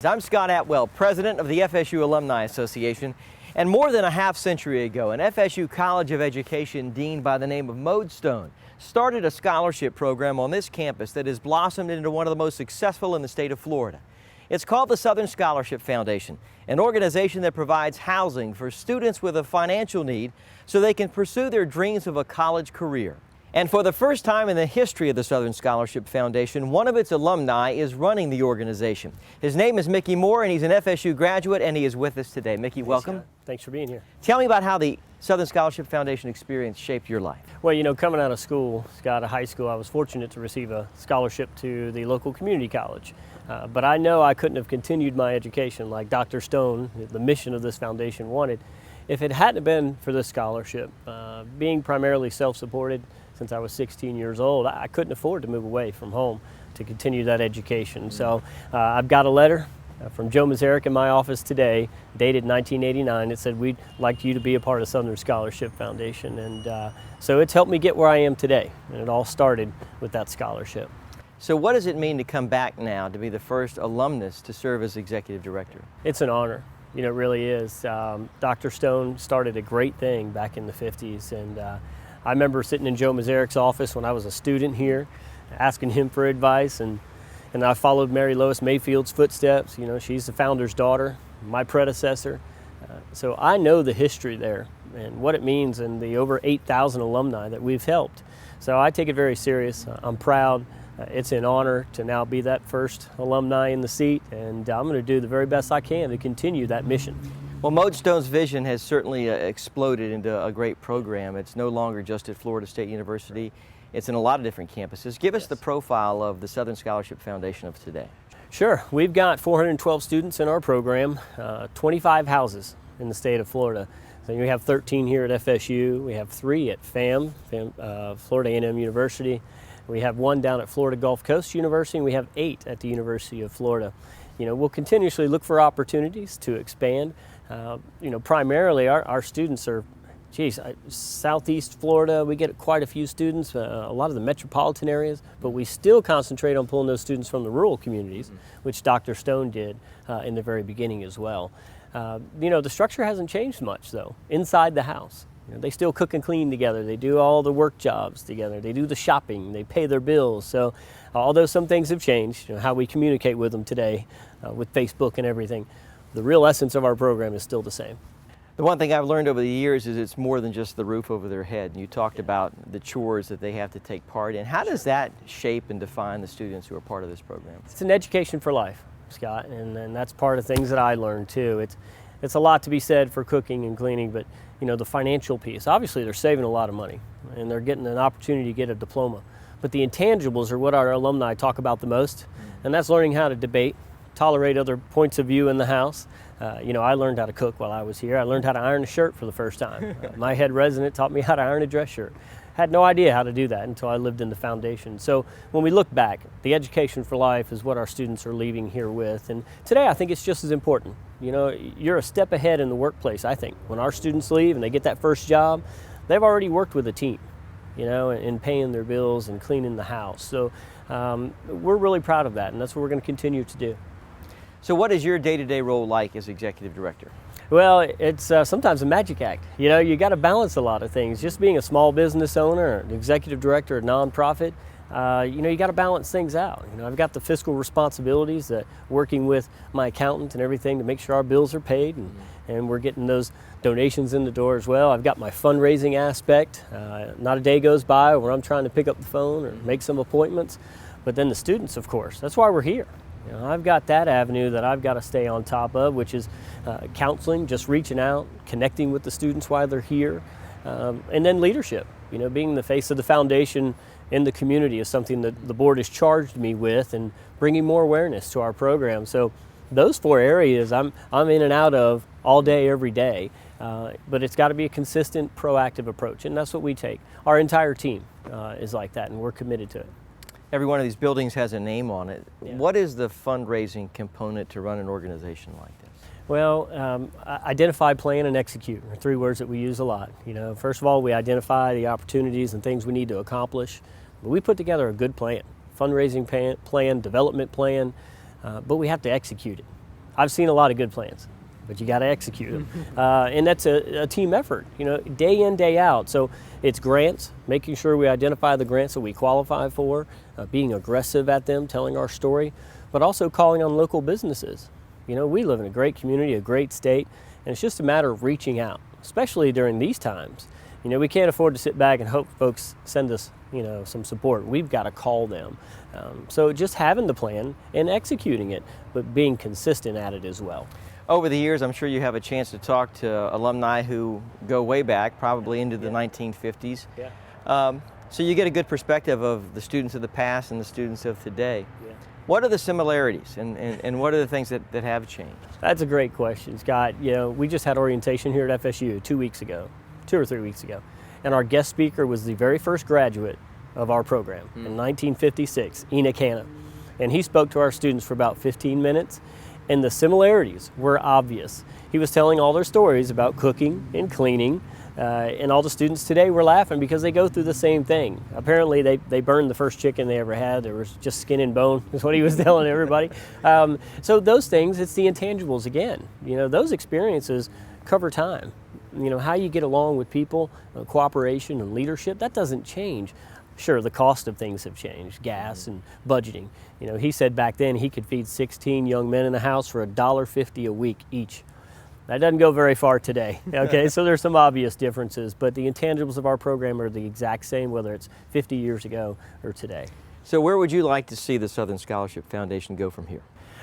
I'm Scott Atwell, president of the FSU Alumni Association, and more than a half century ago, an FSU College of Education dean by the name of Modestone started a scholarship program on this campus that has blossomed into one of the most successful in the state of Florida. It's called the Southern Scholarship Foundation, an organization that provides housing for students with a financial need so they can pursue their dreams of a college career. And for the first time in the history of the Southern Scholarship Foundation, one of its alumni is running the organization. His name is Mickey Moore, and he's an FSU graduate, and he is with us today. Mickey, welcome. Thanks for being here. Tell me about how the Southern Scholarship Foundation experience shaped your life. Well, you know, coming out of school, Scott, high school, I was fortunate to receive a scholarship to the local community college. But I know I couldn't have continued my education like Dr. Stone, the mission of this foundation, wanted, if it hadn't been for this scholarship. Being primarily self-supported since I was 16 years old, I couldn't afford to move away from home to continue that education. So I've got a letter from Joe Mazarek in my office today, dated 1989. It said, we'd like you to be a part of Southern Scholarship Foundation. And so it's helped me get where I am today. And it all started with that scholarship. So what does it mean to come back now to be the first alumnus to serve as executive director? It's an honor. You know, it really is. Dr. Stone started a great thing back in the 50s. And I remember sitting in Joe Mazarek's office when I was a student here, asking him for advice. And I followed Mary Lois Mayfield's footsteps. You know, she's the founder's daughter, my predecessor. So I know the history there and what it means and the over 8,000 alumni that we've helped. So I take it very serious. I'm proud. It's an honor to now be that first alumni in the seat, and I'm going to do the very best I can to continue that mission. Well, Modestone's vision has certainly exploded into a great program. It's no longer just at Florida State University. It's in a lot of different campuses. Give us the profile of the Southern Scholarship Foundation of today. Sure. We've got 412 students in our program, 25 houses in the state of Florida. So we have 13 here at FSU. We have 3 at Florida A&M University. We have 1 down at Florida Gulf Coast University, and we have 8 at the University of Florida. You know, we'll continuously look for opportunities to expand. You know, primarily our students are, Southeast Florida, we get quite a few students, a lot of the metropolitan areas, but we still concentrate on pulling those students from the rural communities, which Dr. Stone did in the very beginning as well. You know, the structure hasn't changed much, though, inside the house. You know, they still cook and clean together. They do all the work jobs together. They do the shopping. They pay their bills. So although some things have changed, you know, how we communicate with them today with Facebook and everything, the real essence of our program is still the same. The one thing I've learned over the years is it's more than just the roof over their head. You talked about the chores that they have to take part in. How does that shape and define the students who are part of this program? It's an education for life, Scott, and that's part of things that I learned too. It's a lot to be said for cooking and cleaning, but you know, the financial piece, obviously they're saving a lot of money and they're getting an opportunity to get a diploma. But the intangibles are what our alumni talk about the most, and that's learning how to debate, tolerate other points of view in the house. You know, I learned how to cook while I was here. I learned how to iron a shirt for the first time. My head resident taught me how to iron a dress shirt. Had no idea how to do that until I lived in the foundation. So when we look back, the education for life is what our students are leaving here with. And today I think it's just as important. You know, you're a step ahead in the workplace, I think. When our students leave and they get that first job, they've already worked with a team, you know, in paying their bills and cleaning the house. So we're really proud of that, and that's what we're going to continue to do. So what is your day-to-day role like as executive director? Well, it's sometimes a magic act. You know, you got to balance a lot of things. Just being a small business owner, an executive director, a nonprofit, you know, you got to balance things out. You know, I've got the fiscal responsibilities, working with my accountant and everything to make sure our bills are paid, and we're getting those donations in the door as well. I've got my fundraising aspect. Not a day goes by where I'm trying to pick up the phone or make some appointments. But then the students, of course, that's why we're here. You know, I've got that avenue that I've got to stay on top of, which is counseling, just reaching out, connecting with the students while they're here, and then leadership. You know, being the face of the foundation in the community is something that the board has charged me with, and bringing more awareness to our program. So those 4 areas I'm in and out of all day, every day, but it's got to be a consistent, proactive approach, and that's what we take. Our entire team is like that, and we're committed to it. Every one of these buildings has a name on it. Yeah. What is the fundraising component to run an organization like this? Well, identify, plan, and execute are 3 words that we use a lot. You know, first of all, we identify the opportunities and things we need to accomplish. But we put together a good plan, fundraising plan, development plan, but we have to execute it. I've seen a lot of good plans, but you got to execute them. And that's a team effort, day in, day out. So it's grants, making sure we identify the grants that we qualify for, being aggressive at them, telling our story, but also calling on local businesses. We live in a great community, a great state, and it's just a matter of reaching out, especially during these times. We can't afford to sit back and hope folks send us, some support. We've got to call them. So just having the plan and executing it, but being consistent at it as well. Over the years, I'm sure you have a chance to talk to alumni who go way back, probably into the 1950s. Yeah. So you get a good perspective of the students of the past and the students of today. Yeah. What are the similarities and what are the things that have changed? That's a great question, Scott. We just had orientation here at FSU 2 or 3 weeks ago. And our guest speaker was the very first graduate of our program in 1956, Enoch Hanna. And he spoke to our students for about 15 minutes, and the similarities were obvious. He was telling all their stories about cooking and cleaning, and all the students today were laughing because they go through the same thing. Apparently they burned the first chicken they ever had. There was just skin and bone, is what he was telling everybody. So those things, it's the intangibles again. Those experiences cover time. How you get along with people, cooperation and leadership, that doesn't change. Sure, the cost of things have changed, gas and budgeting. He said back then he could feed 16 young men in a house for $1.50 a week each. That doesn't go very far today, okay? So there's some obvious differences, but the intangibles of our program are the exact same, whether it's 50 years ago or today. So where would you like to see the Southern Scholarship Foundation go from here?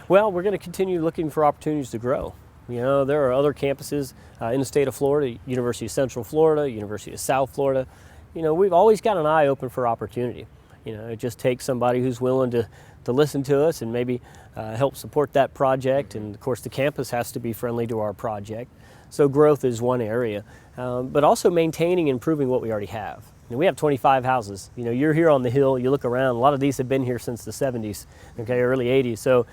Well, we're going to continue looking for opportunities to grow. There are other campuses in the state of Florida, University of Central Florida, University of South Florida. We've always got an eye open for opportunity. It just takes somebody who's willing to listen to us and maybe help support that project. And of course the campus has to be friendly to our project. So growth is one area, but also maintaining and improving what we already have. We have 25 houses. You're here on the hill, you look around, a lot of these have been here since the 70s, early 80s. So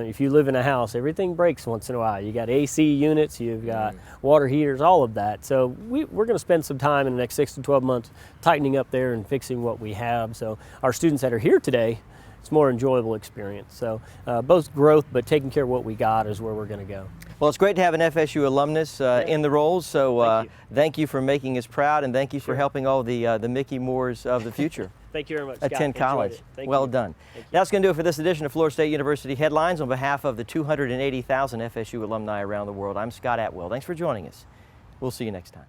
if you live in a house, everything breaks once in a while. You got AC units, you've got water heaters, all of that. So we're going to spend some time in the next 6 to 12 months tightening up there and fixing what we have. So our students that are here today, it's a more enjoyable experience. So both growth, but taking care of what we got is where we're going to go. Well, it's great to have an FSU alumnus in the roles, so thank you for making us proud, and thank you for helping all the Mickey Moores of the future Thank you very much, Scott. attend college. Well done. That's going to do it for this edition of Florida State University Headlines. On behalf of the 280,000 FSU alumni around the world, I'm Scott Atwell. Thanks for joining us. We'll see you next time.